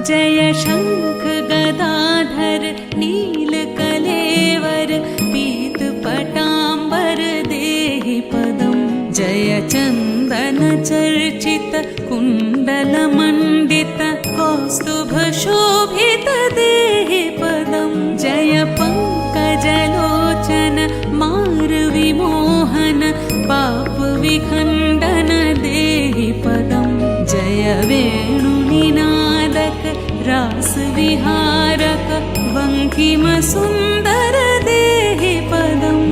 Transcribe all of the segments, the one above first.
जय शंख गदाधर नीलकलेवर पीतपटाम्बर देहि पदं। जय चन्दन चर्चित कुण्डलमण्डित कौस्तुभशोभित देहि पदं। जय पङ्कजलोचन मारविमोहन पापविखण्डन देहि पदं। जय वेणुनिनादक रासविहारक वङ्किमसुन्दर देहि पदम्।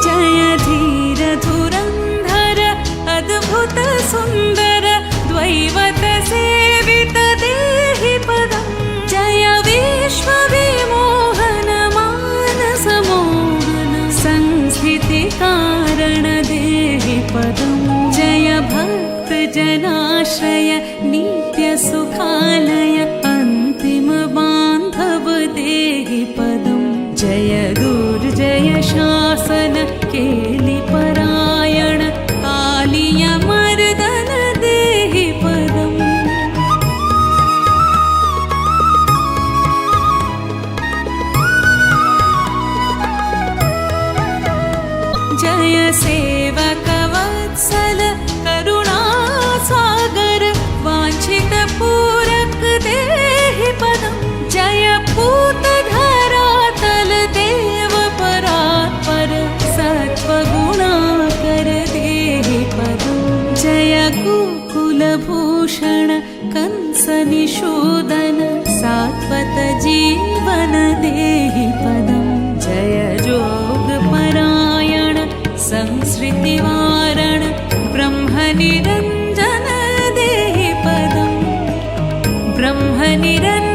जय धीर धुरन्धर अद्भुत सुन्दर द्वैवत सेवित देहि पदम्। जय विश्वविमोहन मानसमोहन संस्थितिकारण देहि पदम्। जय भक्तजनाश्रय नित्यसुखालय अन्तिम बान्धव देहि पदम्। जय दुर्जय शासन केलिपरायण कालियमर्दन देहि पदम्। जय सेवक वत्सल करुणासागर वाञ्छित पूरक देहि पदम्। जय पूतधरातल देव परात्पर सत्त्वगुणाकर देहि पदम्। जय गोकुलभूषण कंसनिषूदन सात्वत जीवन देहि पदम्। जय जोगपरायण संसृतिवारण ब्रह्मनिरञ्जन देहि पदम्। ब्रह्मनिरञ्जन